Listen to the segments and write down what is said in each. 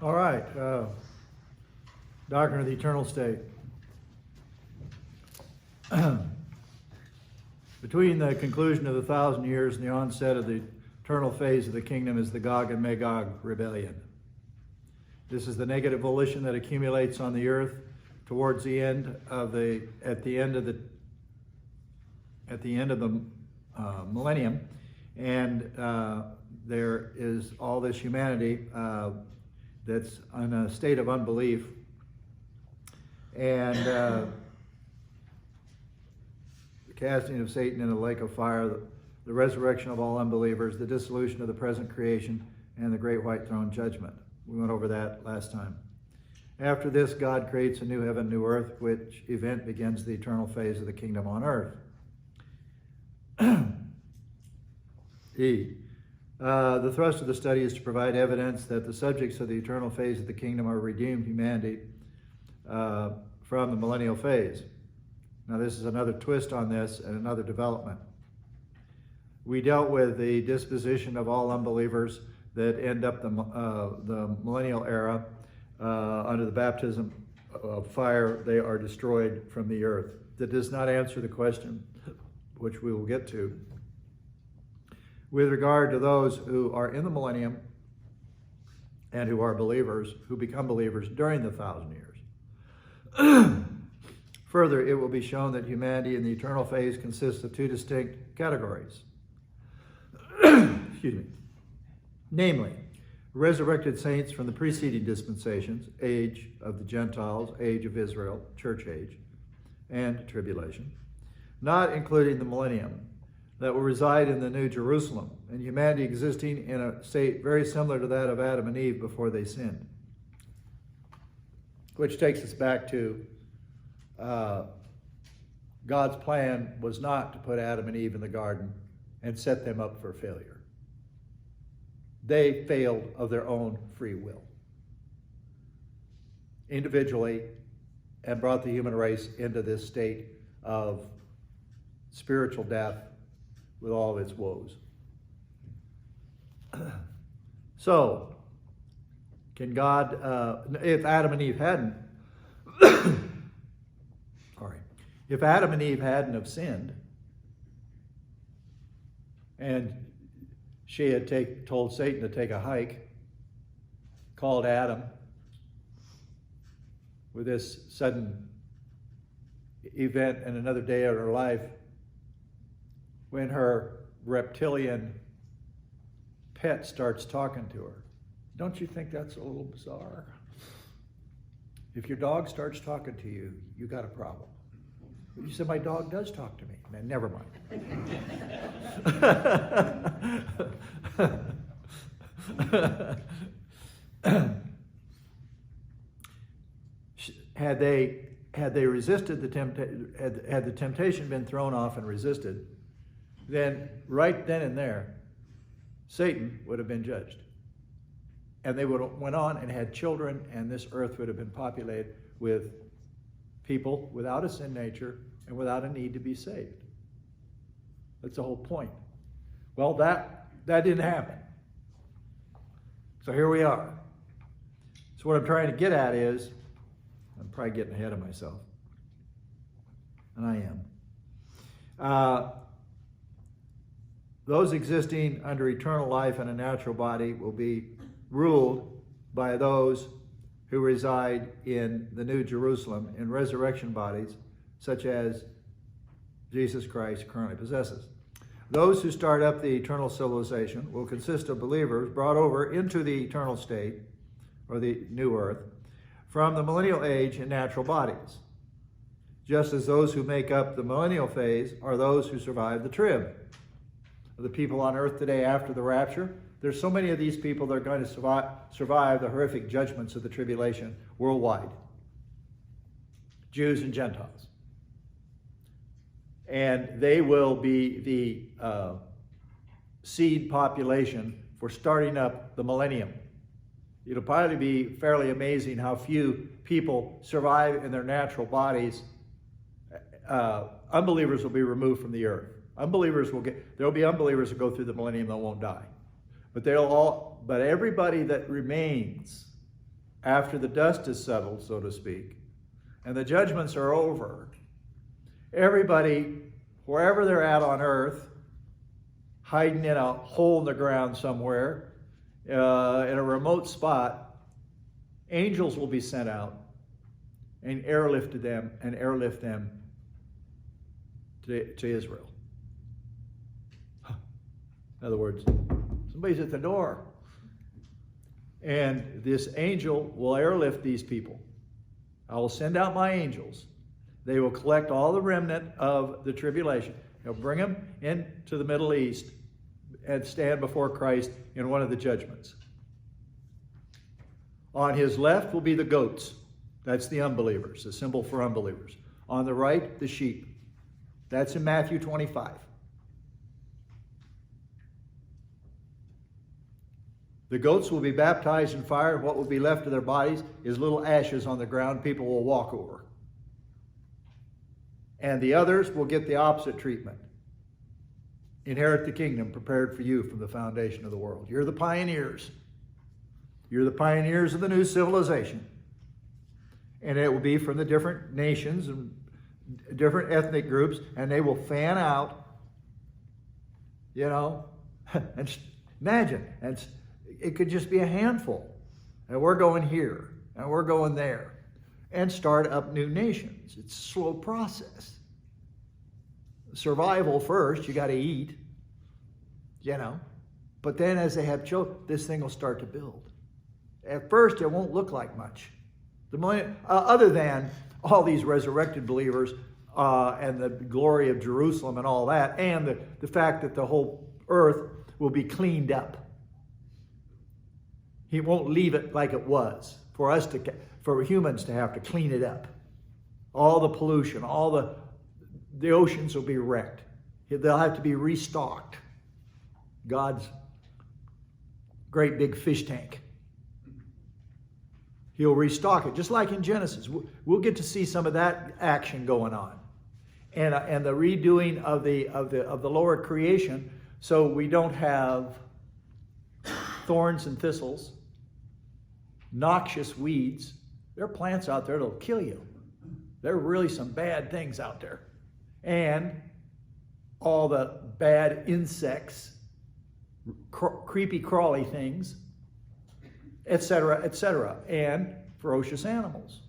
All right. Doctrine of the eternal state. Between the conclusion of the 1,000 years and the onset of the eternal phase of the kingdom is the Gog and Magog rebellion. This is the negative volition that accumulates on the earth towards the end of the millennium, and there is all this humanity that's in a state of unbelief, and the casting of Satan in the lake of fire, the resurrection of all unbelievers, the dissolution of the present creation, and the great white throne judgment. We went over that last time. After this, God creates a new heaven, new earth, which event begins the eternal phase of the kingdom on earth. The thrust of the study is to provide evidence that the subjects of the eternal phase of the kingdom are redeemed humanity from the millennial phase. Now this is another twist on this and another development. We dealt with the disposition of all unbelievers that end up the millennial era. Under the baptism of fire, they are destroyed from the earth. That does not answer the question, which we will get to, with regard to those who are in the millennium and who are believers, who become believers during the 1,000 years. Further, it will be shown that humanity in the eternal phase consists of two distinct categories. Excuse me. Namely, resurrected saints from the preceding dispensations, age of the Gentiles, age of Israel, church age, and tribulation, not including the millennium, that will reside in the New Jerusalem, and humanity existing in a state very similar to that of Adam and Eve before they sinned. Which takes us back to God's plan was not to put Adam and Eve in the garden and set them up for failure. They failed of their own free will, individually, and brought the human race into this state of spiritual death with all of its woes. So, can God, if Adam and Eve hadn't, if Adam and Eve hadn't have sinned, and she had told Satan to take a hike, called Adam with this sudden event and another day of her life, when her reptilian pet starts talking to her. Don't you think that's a little bizarre? If your dog starts talking to you, you got a problem. You said, my dog does talk to me. Man, never mind. Had they resisted the temptation, had the temptation been thrown off and resisted, then right then and there, Satan would have been judged. And they would have went on and had children, and this earth would have been populated with people without a sin nature and without a need to be saved. That's the whole point. Well, that didn't happen. So here we are. So what I'm trying to get at is, I'm probably getting ahead of myself, and I am. Those existing under eternal life in a natural body will be ruled by those who reside in the New Jerusalem in resurrection bodies, such as Jesus Christ currently possesses. Those who start up the eternal civilization will consist of believers brought over into the eternal state, or the new earth, from the millennial age in natural bodies, just as those who make up the millennial phase are those who survive the trib. The people on earth today after the rapture, there's so many of these people that are going to survive the horrific judgments of the tribulation worldwide. Jews and Gentiles. And they will be the seed population for starting up the millennium. It'll probably be fairly amazing how few people survive in their natural bodies. Unbelievers will be removed from the earth. There'll be unbelievers who go through the millennium that won't die. But everybody that remains after the dust is settled, so to speak, and the judgments are over, everybody, wherever they're at on earth, hiding in a hole in the ground somewhere, in a remote spot, angels will be sent out and airlift them to Israel. In other words, somebody's at the door. And this angel will airlift these people. I will send out my angels. They will collect all the remnant of the tribulation. They'll bring them into the Middle East and stand before Christ in one of the judgments. On his left will be the goats. That's the unbelievers, the symbol for unbelievers. On the right, the sheep. That's in Matthew 25. The goats will be baptized in fire, and what will be left of their bodies is little ashes on the ground people will walk over. And the others will get the opposite treatment. Inherit the kingdom prepared for you from the foundation of the world. You're the pioneers. You're the pioneers of the new civilization. And it will be from the different nations and different ethnic groups, and they will fan out, and imagine, and it could just be a handful. And we're going here, and we're going there, and start up new nations. It's a slow process. Survival first, you got to eat, But then as they have children, this thing will start to build. At first, it won't look like much. Other than all these resurrected believers and the glory of Jerusalem and all that, and the fact that the whole earth will be cleaned up. He won't leave it like it was for humans to have to clean it up. All the pollution, all the oceans will be wrecked. They'll have to be restocked. God's great big fish tank. He'll restock it, just like in Genesis. We'll get to see some of that action going on, and the redoing of the lower creation, so we don't have thorns and thistles, noxious weeds. There are plants out there that'll kill you. There are really some bad things out there, and all the bad insects, creepy crawly things, etc., and ferocious animals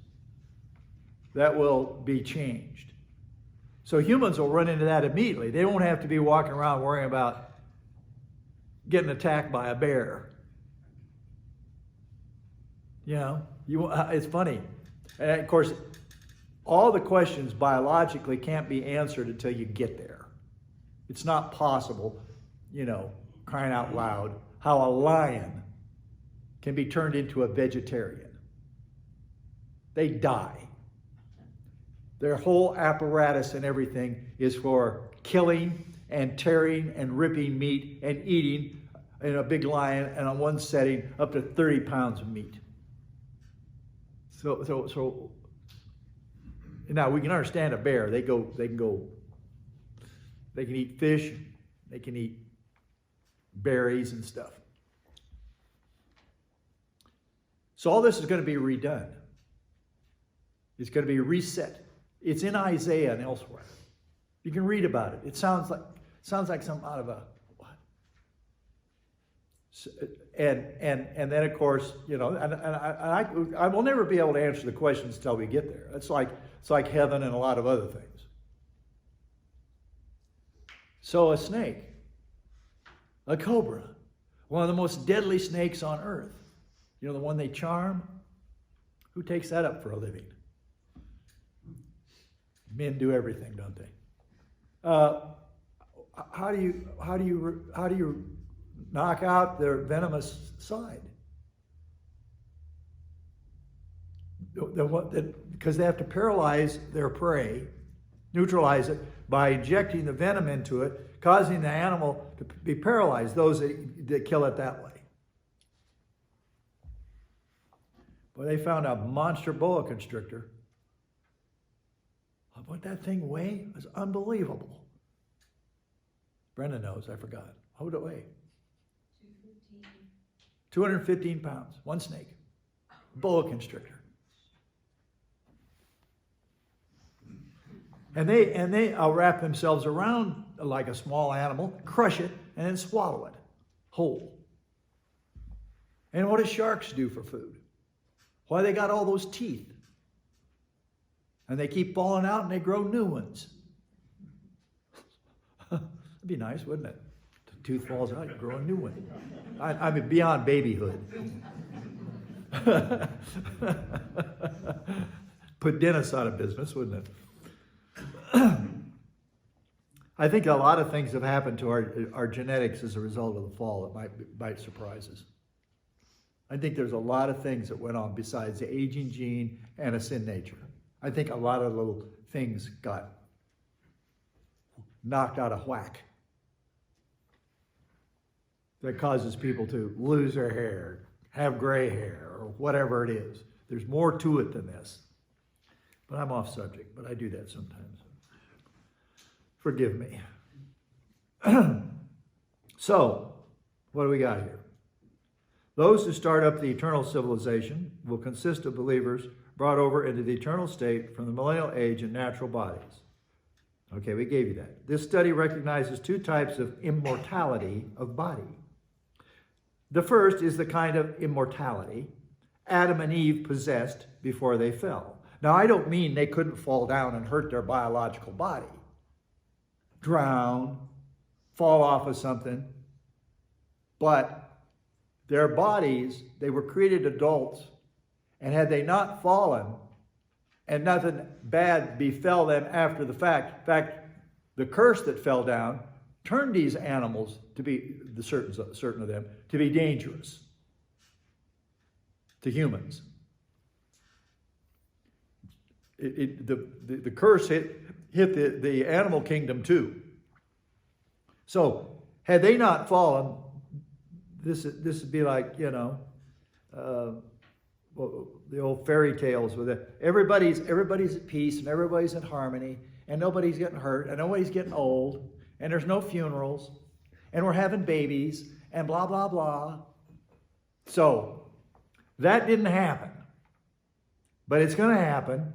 that will be changed. So humans will run into that immediately. They won't have to be walking around worrying about getting attacked by a bear. It's funny. And of course, all the questions biologically can't be answered until you get there. It's not possible, crying out loud, how a lion can be turned into a vegetarian. They die. Their whole apparatus and everything is for killing and tearing and ripping meat and eating in a big lion, and on one setting up to 30 pounds of meat. So now we can understand a bear. They can eat fish, they can eat berries and stuff. So all this is going to be redone. It's going to be reset. It's in Isaiah and elsewhere. You can read about it. It sounds like something out of a what? And then of course, I will never be able to answer the questions until we get there. It's like heaven and a lot of other things. So a snake, a cobra, one of the most deadly snakes on earth. The one they charm? Who takes that up for a living? Men do everything, don't they? How do you knock out their venomous side? Because they have to paralyze their prey, neutralize it by injecting the venom into it, causing the animal to be paralyzed, those that kill it that way. Well, they found a monster boa constrictor. What that thing weigh? It was unbelievable. Brenda knows, I forgot. How would it weigh? 215 pounds, one snake. boa constrictor. And they wrap themselves around like a small animal, crush it, and then swallow it whole. And what do sharks do for food? Why, they got all those teeth. And they keep falling out and they grow new ones. That'd be nice, wouldn't it? The tooth falls out, you grow a new one. I mean, beyond babyhood. Put dentists out of business, wouldn't it? I think a lot of things have happened to our genetics as a result of the fall that might surprise us. I think there's a lot of things that went on besides the aging gene and a sin nature. I think a lot of little things got knocked out of whack that causes people to lose their hair, have gray hair, or whatever it is. There's more to it than this. But I'm off subject, but I do that sometimes. Forgive me. So, what do we got here? Those who start up the eternal civilization will consist of believers brought over into the eternal state from the millennial age in natural bodies. Okay, we gave you that. This study recognizes two types of immortality of body. The first is the kind of immortality Adam and Eve possessed before they fell. Now, I don't mean they couldn't fall down and hurt their biological body, drown, fall off of something, but their bodies, they were created adults, and had they not fallen and nothing bad befell them after the fact, in fact, the curse that fell down turned these animals to be, certain of them, to be dangerous to humans. The curse hit the animal kingdom too. So, had they not fallen, this would be like, you know, the old fairy tales with it. Everybody's at peace and everybody's in harmony and nobody's getting hurt and nobody's getting old and there's no funerals and we're having babies and blah, blah, blah. So, that didn't happen. But it's going to happen.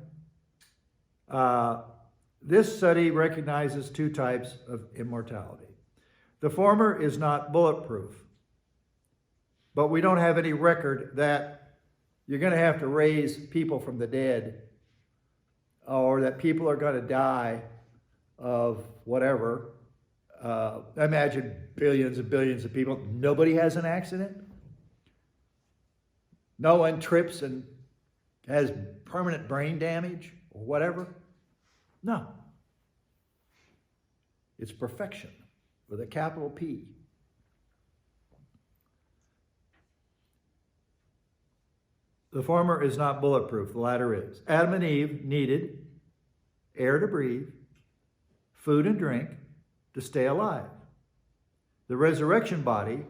This study recognizes two types of immortality. The former is not bulletproof, but we don't have any record that you're going to have to raise people from the dead or that people are going to die of whatever. Imagine billions and billions of people. Nobody has an accident. No one trips and has permanent brain damage or whatever. No. It's perfection with a capital P. The former is not bulletproof, the latter is. Adam and Eve needed air to breathe, food and drink to stay alive. The resurrection body,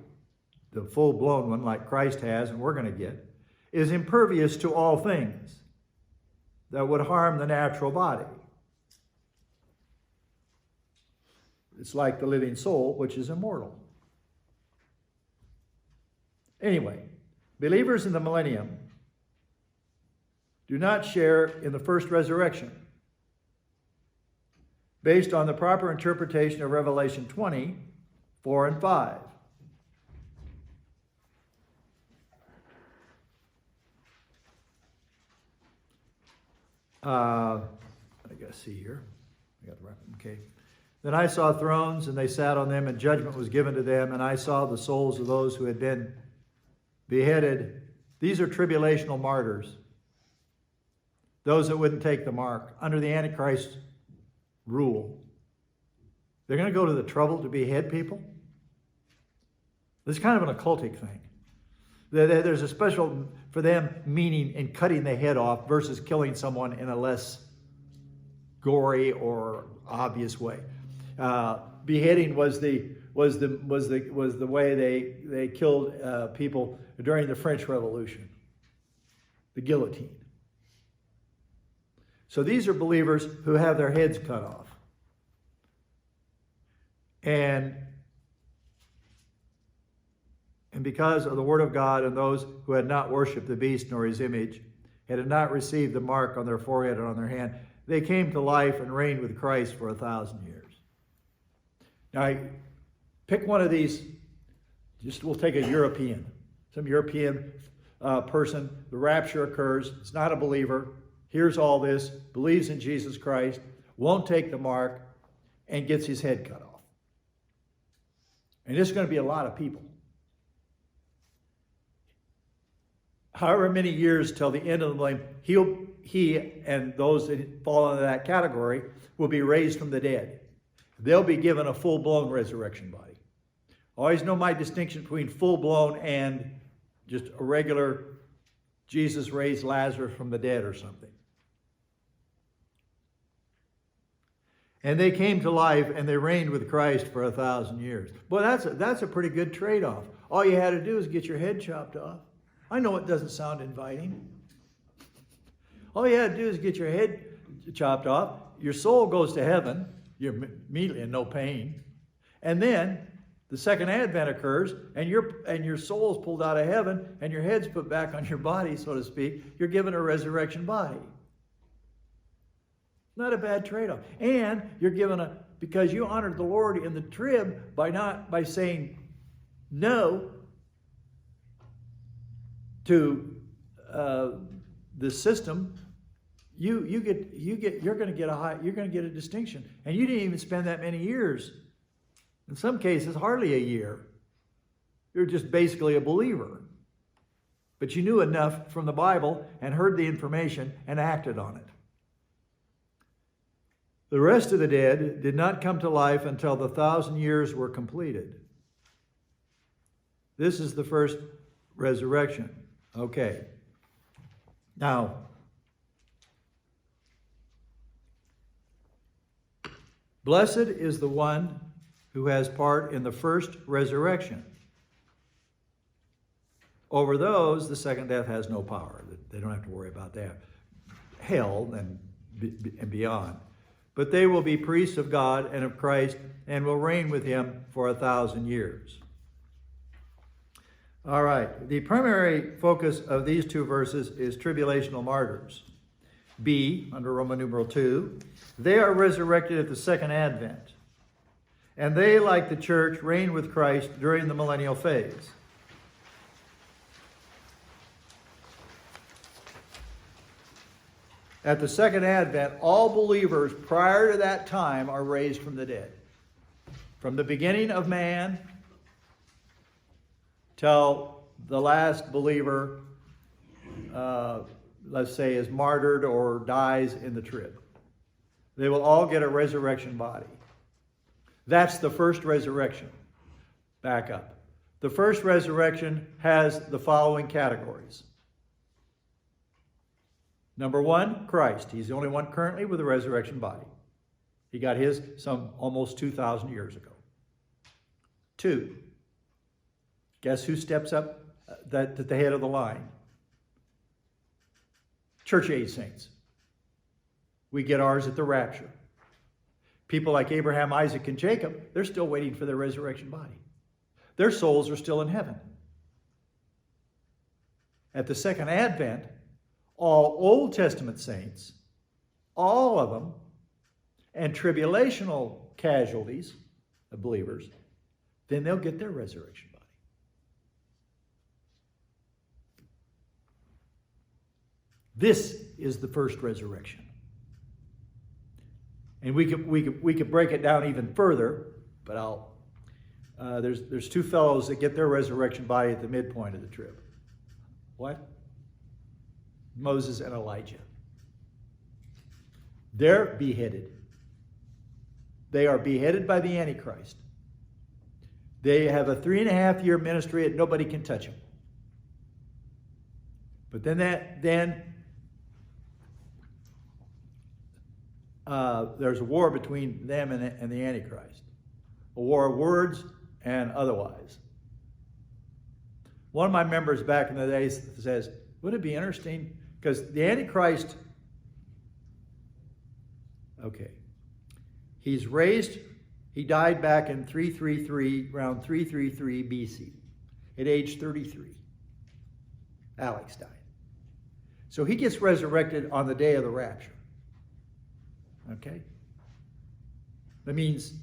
the full-blown one like Christ has and we're going to get, is impervious to all things that would harm the natural body. It's like the living soul, which is immortal. Anyway, believers in the millennium do not share in the first resurrection. Based on the proper interpretation of Revelation 20, 4 and 5. I gotta see here. I got the right one. Okay. Then I saw thrones, and they sat on them, and judgment was given to them, and I saw the souls of those who had been beheaded. These are tribulational martyrs. Those that wouldn't take the mark under the Antichrist rule. They're going to go to the trouble to behead people. This is kind of an occultic thing. There's a special, for them, meaning in cutting the head off versus killing someone in a less gory or obvious way. Beheading was the way they killed people during the French Revolution, the guillotine. So these are believers who have their heads cut off. And and because of the word of God, and those who had not worshipped the beast nor his image, and had not received the mark on their forehead and on their hand, they came to life and reigned with Christ for 1,000 years. Now, pick one of these. We'll take a European. Some European person. The rapture occurs. It's not a believer. Hears all this. Believes in Jesus Christ. Won't take the mark. And gets his head cut off. And this is going to be a lot of people. However many years till the end of the millennium, he and those that fall into that category will be raised from the dead. They'll be given a full-blown resurrection body. Always know my distinction between full-blown and just a regular Jesus raised Lazarus from the dead or something. And they came to life and they reigned with Christ for 1,000 years. Well, that's a pretty good trade-off. All you had to do is get your head chopped off. I know it doesn't sound inviting. All you had to do is get your head chopped off. Your soul goes to heaven. You're immediately in no pain. And then the second advent occurs, and your soul's pulled out of heaven, and your head's put back on your body, so to speak. You're given a resurrection body. Not a bad trade-off. And you're given because you honored the Lord in the trib by saying no to the system. You're going to get a distinction, and you didn't even spend that many years. In some cases, hardly a year. You're just basically a believer, but you knew enough from the Bible and heard the information and acted on it. The rest of the dead did not come to life until the 1,000 years were completed. This is the first resurrection. Okay. Now, blessed is the one who has part in the first resurrection. Over those, the second death has no power. They don't have to worry about that. Hell and beyond. But they will be priests of God and of Christ and will reign with him for 1,000 years. All right. The primary focus of these two verses is tribulational martyrs. B, under Roman numeral 2, they are resurrected at the second advent. And they, like the church, reign with Christ during the millennial phase. At the second advent, all believers prior to that time are raised from the dead. From the beginning of man till the last believer, let's say, is martyred or dies in the trib. They will all get a resurrection body. That's the first resurrection. Back up. The first resurrection has the following categories. Number 1, Christ. He's the only one currently with a resurrection body. He got his almost 2,000 years ago. 2, guess who steps up at the head of the line? Church age saints. We get ours at the rapture. People like Abraham, Isaac, and Jacob, they're still waiting for their resurrection body. Their souls are still in heaven. At the second advent, all Old Testament saints, all of them, and tribulational casualties of believers, then they'll get their resurrection body. This is the first resurrection. And we could break it down even further, but there's two fellows that get their resurrection body at the midpoint of the trib. What? Moses and Elijah. They're beheaded. They are beheaded by the Antichrist. They have a 3.5-year ministry and nobody can touch them. But then there's a war between them and the Antichrist. A war of words and otherwise. One of my members back in the day says, wouldn't it be interesting? Because the Antichrist, he's raised, he died back in 333, around 333 BC. at age 33. Alex died. So he gets resurrected on the day of the rapture. Okay? That means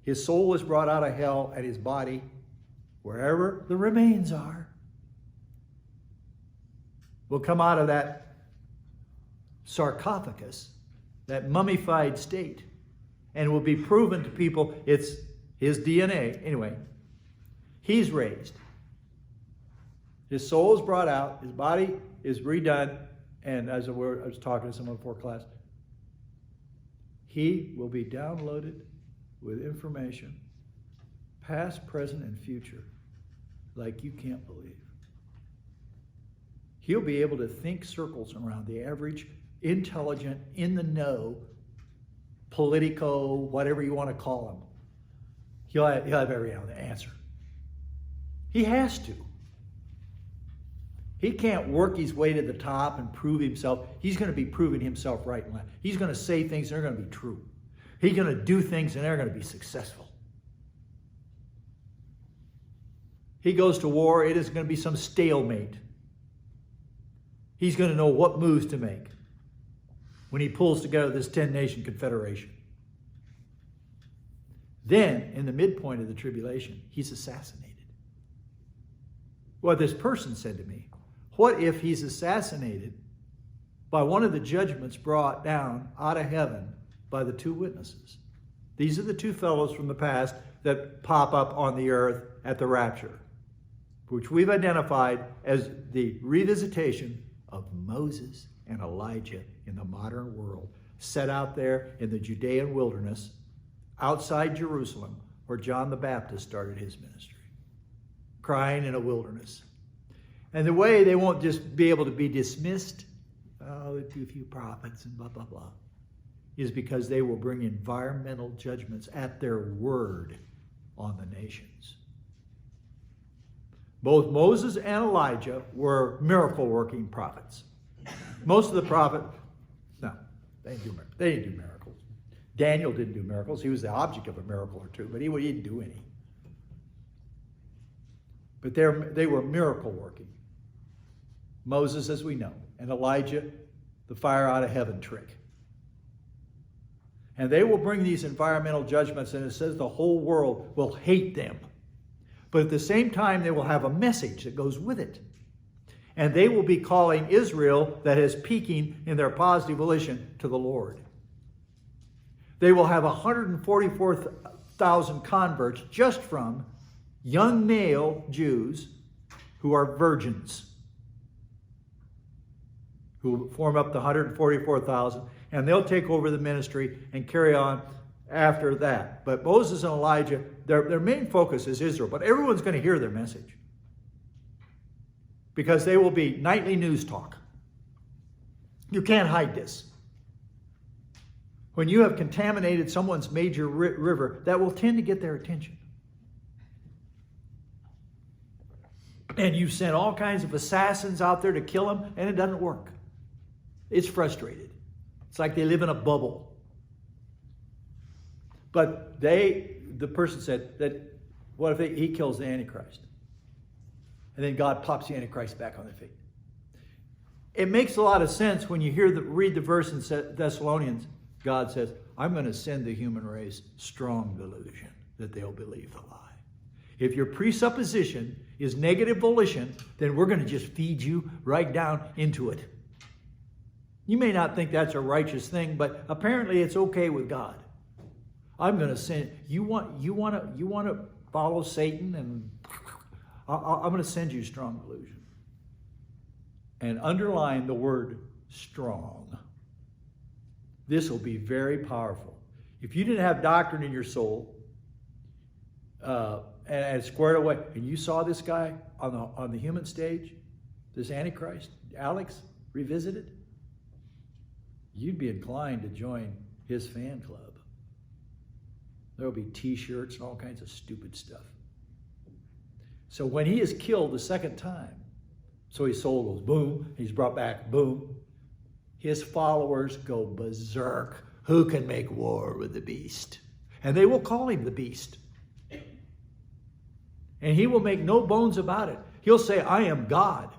his soul is brought out of hell and his body, wherever the remains are, will come out of that sarcophagus, that mummified state, and will be proven to people it's his DNA. Anyway, he's raised. His soul is brought out, his body is redone, and as I was talking to someone before class, he will be downloaded with information, past, present, and future, like you can't believe. He'll be able to think circles around the average, intelligent, in the know, politico, whatever you want to call him. He'll have every answer. He has to. He can't work his way to the top and prove himself. He's going to be proving himself right and left. He's going to say things that are going to be true. He's going to do things and they're going to be successful. He goes to war, it is going to be some stalemate. He's going to know what moves to make when he pulls together this 10-nation confederation. Then, in the midpoint of the tribulation, he's assassinated. Well, this person said to me, what if he's assassinated by one of the judgments brought down out of heaven by the two witnesses? These are the two fellows from the past that pop up on the earth at the rapture, which we've identified as the revisitation of Moses and Elijah in the modern world, set out there in the Judean wilderness, outside Jerusalem, where John the Baptist started his ministry, crying in a wilderness. And the way they won't just be able to be dismissed, oh, too few prophets and blah, blah, blah, is because they will bring environmental judgments at their word on the nations. Both Moses and Elijah were miracle-working prophets. Most of the prophets, no, they didn't do miracles. Daniel didn't do miracles. He was the object of a miracle or two, but he didn't do any. But they were miracle-working. Moses, as we know, and Elijah, the fire out of heaven trick. And they will bring these environmental judgments, and it says the whole world will hate them. But at the same time, they will have a message that goes with it. And they will be calling Israel, that is peaking in their positive volition, to the Lord. They will have 144,000 converts just from young male Jews who are virgins, who form up the 144,000, and they'll take over the ministry and carry on after that. But Moses and Elijah, their main focus is Israel, but everyone's going to hear their message because they will be nightly news talk. You can't hide this. When you have contaminated someone's major river, that will tend to get their attention. And you sent all kinds of assassins out there to kill them, and it doesn't work. It's frustrated. It's like they live in a bubble. But the person said that, what if he kills the Antichrist? And then God pops the Antichrist back on their feet. It makes a lot of sense when you read the verse in Thessalonians. God says, I'm going to send the human race strong delusion that they'll believe the lie. If your presupposition is negative volition, then we're going to just feed you right down into it. You may not think that's a righteous thing, but apparently it's okay with God. I'm going to send you want to follow Satan, and I'm going to send you strong delusion. And underline the word strong. This will be very powerful. If you didn't have doctrine in your soul and squared away, and you saw this guy on the human stage, this Antichrist, Alex, revisited, you'd be inclined to join his fan club. There'll be t-shirts and all kinds of stupid stuff. So when he is killed the second time, so his soul goes boom, he's brought back boom, his followers go berserk. Who can make war with the beast? And they will call him the beast. And he will make no bones about it. He'll say, I am God.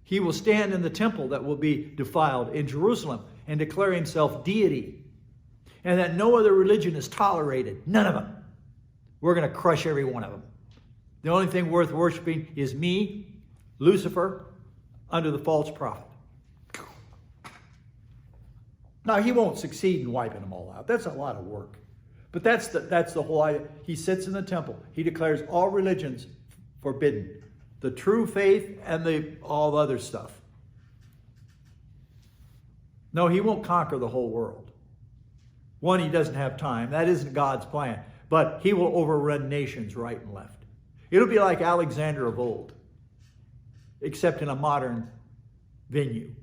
He will stand in the temple that will be defiled in Jerusalem and declare himself deity. And that no other religion is tolerated. None of them. We're going to crush every one of them. The only thing worth worshiping is me, Lucifer, under the false prophet. Now, he won't succeed in wiping them all out. That's a lot of work. But that's the whole idea. He sits in the temple. He declares all religions forbidden. The true faith and all the other stuff. No, he won't conquer the whole world. One, he doesn't have time. That isn't God's plan. But he will overrun nations right and left. It'll be like Alexander of old, except in a modern venue.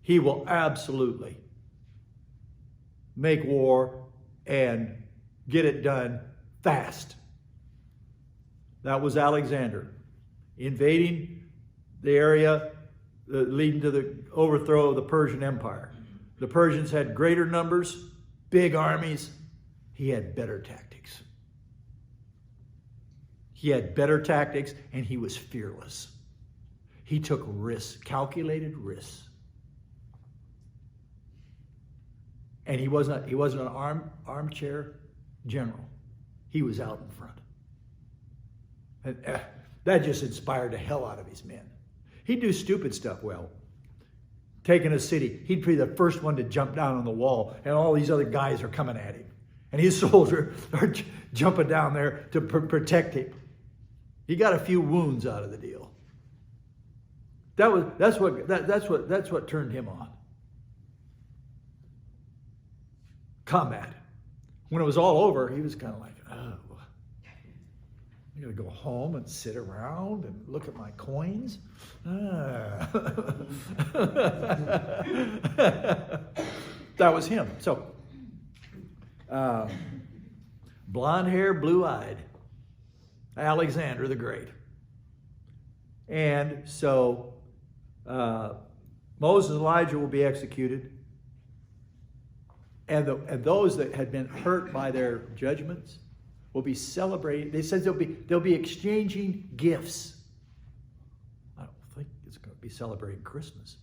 He will absolutely make war and get it done fast. That was Alexander, invading the area leading to the overthrow of the Persian Empire. The Persians had greater numbers, big armies. He had better tactics. He had better tactics, and he was fearless. He took risks, calculated risks. And he wasn't an armchair general. He was out in front. And that just inspired the hell out of his men. He'd do stupid stuff well. Taking a city, he'd be the first one to jump down on the wall, and all these other guys are coming at him. And his soldiers are jumping down there to protect him. He got a few wounds out of the deal. That's what turned him on. Combat. When it was all over, he was kind of like, oh, I'm going to go home and sit around and look at my coins. That was him. So, blonde hair, blue-eyed, Alexander the Great. And so, Moses and Elijah will be executed. And those that had been hurt by their judgments will be celebrating. They said they'll be exchanging gifts. I don't think it's going to be celebrating Christmas.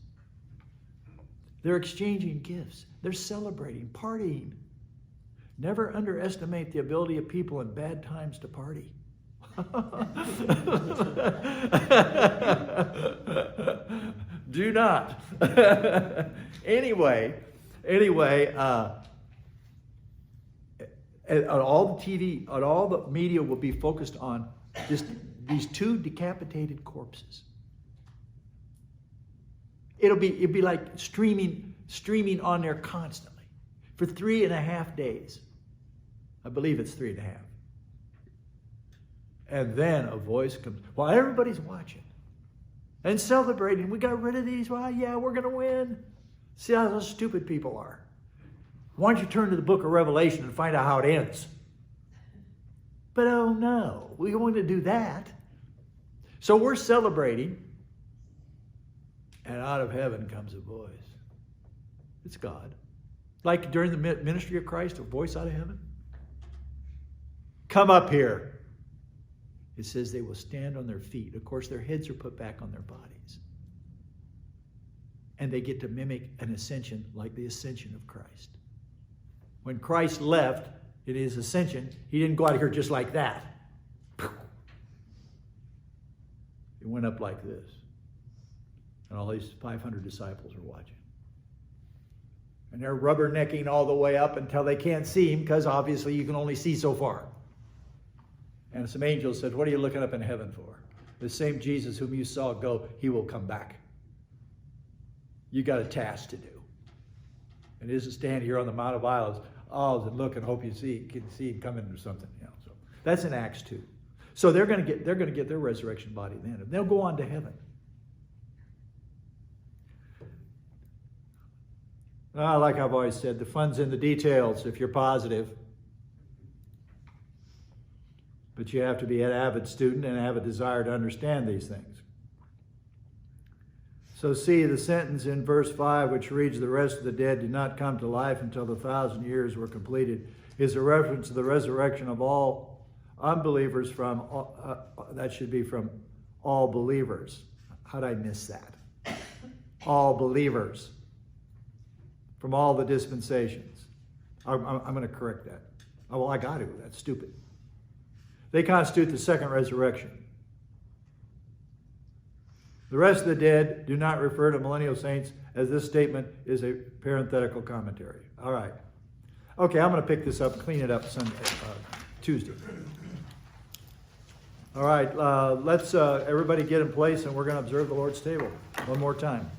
They're exchanging gifts. They're celebrating, partying. Never underestimate the ability of people in bad times to party. Do not. Anyway, on all the TV, on all the media will be focused on these two decapitated corpses. It'll be like streaming on there constantly for 3.5 days. I believe it's 3.5. And then a voice comes while everybody's watching and celebrating. We got rid of these. Well, yeah, we're going to win. See how those stupid people are. Why don't you turn to the book of Revelation and find out how it ends? But oh no, we don't want to do that. So we're celebrating, and out of heaven comes a voice. It's God. Like during the ministry of Christ, a voice out of heaven. Come up here. It says they will stand on their feet. Of course, their heads are put back on their bodies. And they get to mimic an ascension like the ascension of Christ. When Christ left in his ascension, he didn't go out of here just like that. He went up like this. And all these 500 disciples are watching. And they're rubbernecking all the way up until they can't see him, because obviously you can only see so far. And some angels said, what are you looking up in heaven for? The same Jesus whom you saw go, he will come back. You got a task to do. And it isn't stand here on the Mount of Olives, and look and hope you can see him coming or something. So that's in Acts 2. So they're going to get their resurrection body then. And they'll go on to heaven. Like I've always said, the fun's in the details if you're positive. But you have to be an avid student and have a desire to understand these things. So see, the sentence in verse 5, which reads, the rest of the dead did not come to life until the 1,000 years were completed, is a reference to the resurrection of all unbelievers from, that should be from all believers. How'd I miss that? All believers from all the dispensations. I'm going to correct that. Oh, well, I got to. That's stupid. They constitute the second resurrection. The rest of the dead do not refer to millennial saints, as this statement is a parenthetical commentary. All right. Okay, I'm going to pick this up, clean it up Tuesday. All right, let's everybody get in place, and we're going to observe the Lord's table one more time.